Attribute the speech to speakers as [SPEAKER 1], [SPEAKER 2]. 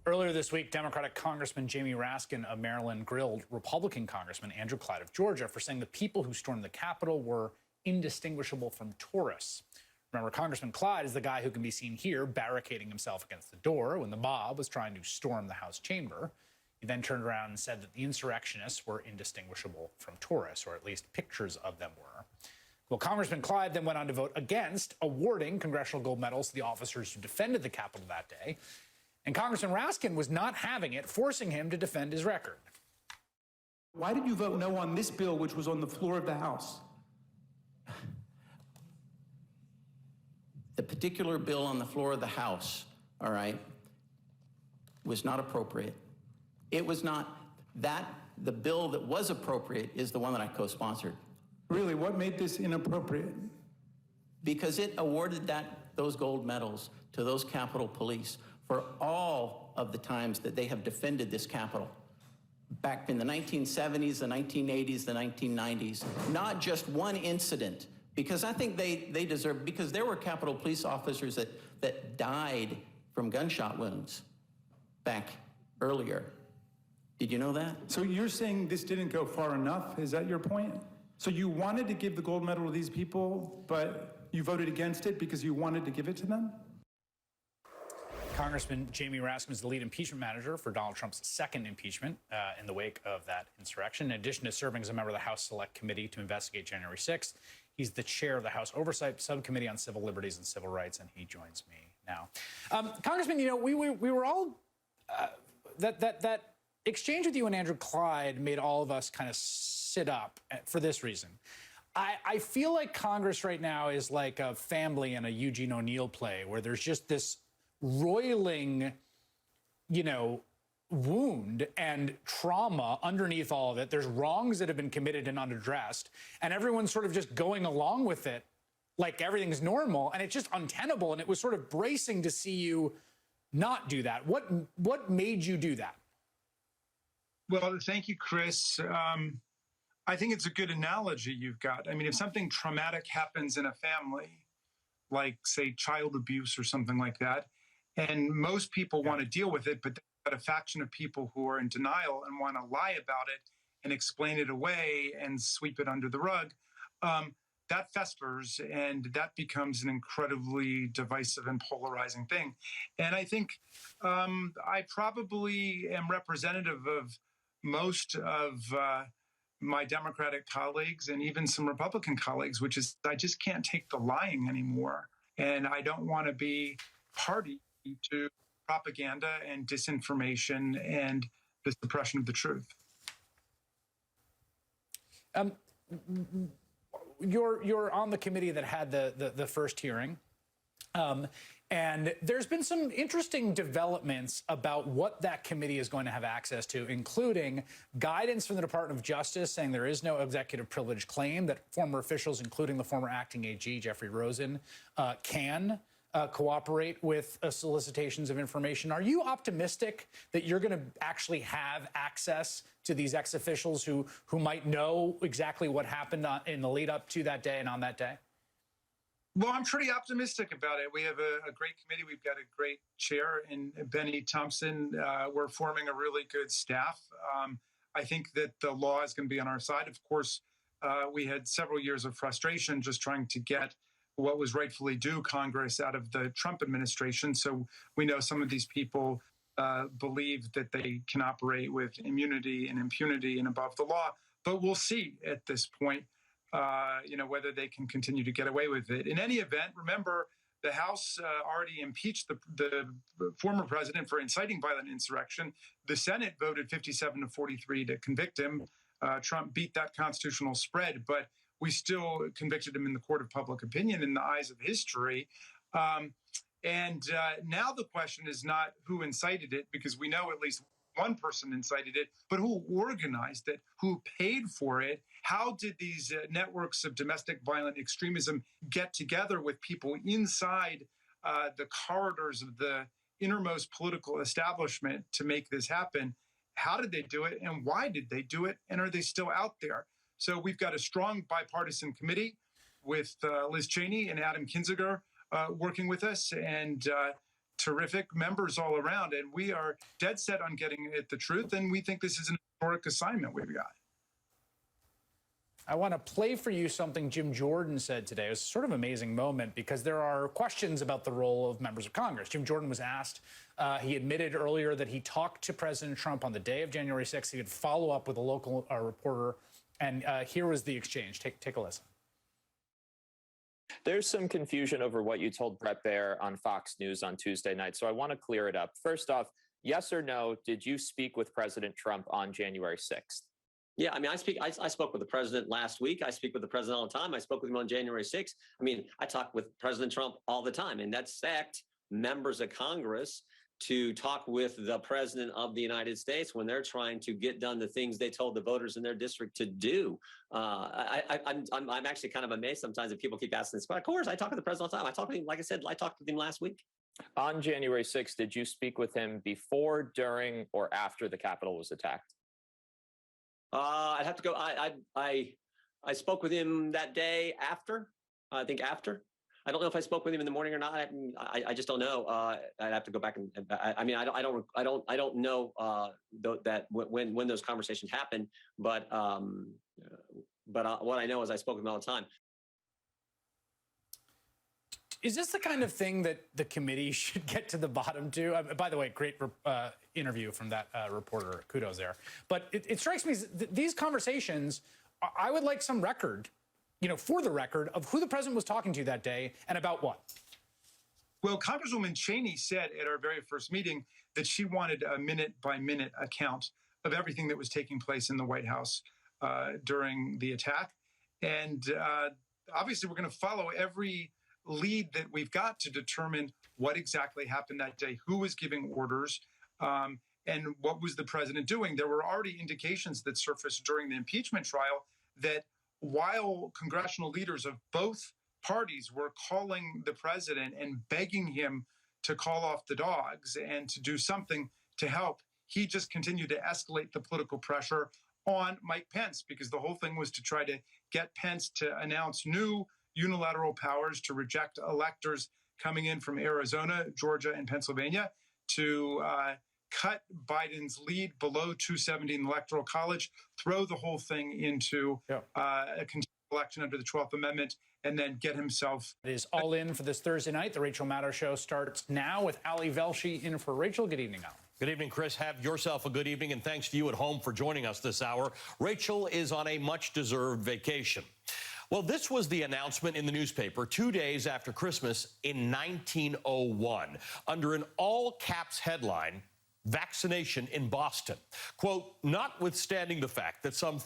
[SPEAKER 1] Earlier this week, Democratic Congressman Jamie Raskin of Maryland grilled Republican Congressman Andrew Clyde of Georgia for saying the people who stormed the Capitol were indistinguishable from tourists. Remember, Congressman Clyde is the guy who can be seen here barricading himself against the door when the mob was trying to storm the House chamber. He then turned around and said that the insurrectionists were indistinguishable from tourists, or at least pictures of them were. Well, Congressman Clyde then went on to vote against awarding congressional gold medals to the officers who defended the Capitol that day. And Congressman Raskin was not having it, forcing him to defend his record.
[SPEAKER 2] Why did you vote no on this bill, which was on the floor of the House?
[SPEAKER 3] The particular bill on the floor of the House, all right, was not appropriate. It was not that. The bill that was appropriate is the one that I co-sponsored.
[SPEAKER 2] Really, what made this inappropriate?
[SPEAKER 3] Because it awarded those gold medals to those Capitol Police for all of the times that they have defended this Capitol. Back in the 1970s, the 1980s, the 1990s, not just one incident, because I think they deserve, because there were Capitol Police officers that died from gunshot wounds back earlier. Did you know that?
[SPEAKER 2] So you're saying this didn't go far enough? Is that your point? So you wanted to give the gold medal to these people, but you voted against it because you wanted to give it to them?
[SPEAKER 1] Congressman Jamie Raskin is the lead impeachment manager for Donald Trump's second impeachment in the wake of that insurrection. In addition to serving as a member of the House Select Committee to investigate January 6th, he's the chair of the House Oversight Subcommittee on Civil Liberties and Civil Rights, and he joins me now. Congressman, you know, we were all that exchange with you and Andrew Clyde made all of us kind of sit up for this reason. I feel like Congress right now is like a family in a Eugene O'Neill play where there's just this roiling, you know, wound and trauma underneath all of it. There's wrongs that have been committed and unaddressed, and everyone's sort of just going along with it like everything's normal, and it's just untenable. And it was sort of bracing to see you not do that. What made you do that?
[SPEAKER 4] Well, thank you, Chris. I think it's a good analogy you've got. I mean, if something traumatic happens in a family, like, say, child abuse or something like that, and most people want to deal with it, but they've got a faction of people who are in denial and want to lie about it and explain it away and sweep it under the rug, that festers, and that becomes an incredibly divisive and polarizing thing. And I think I probably am representative of most of my Democratic colleagues and even some Republican colleagues, which is I just can't take the lying anymore. And I don't want to be party to propaganda and disinformation and the suppression of the truth.
[SPEAKER 1] You're on the committee that had the first hearing. And there's been some interesting developments about what that committee is going to have access to, including guidance from the Department of Justice saying there is no executive privilege claim, that former officials, including the former acting AG, Jeffrey Rosen, can cooperate with solicitations of information. Are you optimistic that you're going to actually have access to these ex-officials who might know exactly what happened in the lead up to that day and on that day?
[SPEAKER 4] Well, I'm pretty optimistic about it. We have a great committee. We've got a great chair in Benny Thompson. We're forming a really good staff. I think that the law is going to be on our side. Of course, we had several years of frustration just trying to get what was rightfully due Congress out of the Trump administration. So we know some of these people believe that they can operate with immunity and impunity and above the law. But we'll see at this point. Whether they can continue to get away with it. In any event, remember, the House already impeached the former president for inciting violent insurrection. The Senate voted 57-43 to convict him. Trump beat that constitutional spread, but we still convicted him in the court of public opinion in the eyes of history. And now the question is not who incited it, because we know at least one person incited it, but who organized it, who paid for it. How did these networks of domestic violent extremism get together with people inside the corridors of the innermost political establishment to make this happen? How did they do it, and why did they do it, and are they still out there? So we've got a strong bipartisan committee with Liz Cheney and Adam Kinzinger working with us, and terrific members all around, and we are dead set on getting at the truth, and we think this is an historic assignment we've got.
[SPEAKER 1] I want to play for you something Jim Jordan said today. It was a sort of amazing moment because there are questions about the role of members of Congress. Jim Jordan was asked, he admitted earlier that he talked to President Trump on the day of January 6th. He would follow up with a local reporter, and here was the exchange. Take a listen.
[SPEAKER 5] There's some confusion over what you told Bret Baier on Fox News on Tuesday night, so I want to clear it up. First off, yes or no, did you speak with President Trump on January 6th?
[SPEAKER 6] Yeah, I mean, I spoke with the president last week. I speak with the president all the time. I spoke with him on January 6th. I mean, I talk with President Trump all the time, and that's members of Congress to talk with the president of the United States when they're trying to get done the things they told the voters in their district to do. I'm actually kind of amazed sometimes that people keep asking this. But of course, I talk to the president all the time. I talked with him, like I said, I talked with him last week.
[SPEAKER 5] On January 6th, did you speak with him before, during, or after the Capitol was attacked?
[SPEAKER 6] I'd have to go. I spoke with him that day after. I think after. I don't know if I spoke with him in the morning or not. I just don't know. I'd have to go back and. I mean, I don't know that when those conversations happened. But what I know is I spoke with him all the time.
[SPEAKER 1] Is this the kind of thing that the committee should get to the bottom to? By the way, great interview from that reporter. Kudos there. But it strikes me these conversations, I would like some record, for the record, of who the president was talking to that day and about what.
[SPEAKER 4] Well, Congresswoman Cheney said at our very first meeting that she wanted a minute-by-minute account of everything that was taking place in the White House during the attack. And obviously, we're going to follow every lead that we've got to determine what exactly happened that day, who was giving orders, and what was the president doing. There were already indications that surfaced during the impeachment trial that while congressional leaders of both parties were calling the president and begging him to call off the dogs and to do something to help, he just continued to escalate the political pressure on Mike Pence, because the whole thing was to try to get Pence to announce new unilateral powers to reject electors coming in from Arizona, Georgia, and Pennsylvania, to cut Biden's lead below 270 in the Electoral College, throw the whole thing into a contested election under the 12th Amendment, and then get himself.
[SPEAKER 1] It is all in for this Thursday night. The Rachel Maddow Show starts now with Ali Velshi in for Rachel. Good evening, Ali.
[SPEAKER 7] Good evening, Chris. Have yourself a good evening, and thanks to you at home for joining us this hour. Rachel is on a much-deserved vacation. Well, this was the announcement in the newspaper 2 days after Christmas in 1901, under an all-caps headline, "Vaccination in Boston." Quote, notwithstanding the fact that some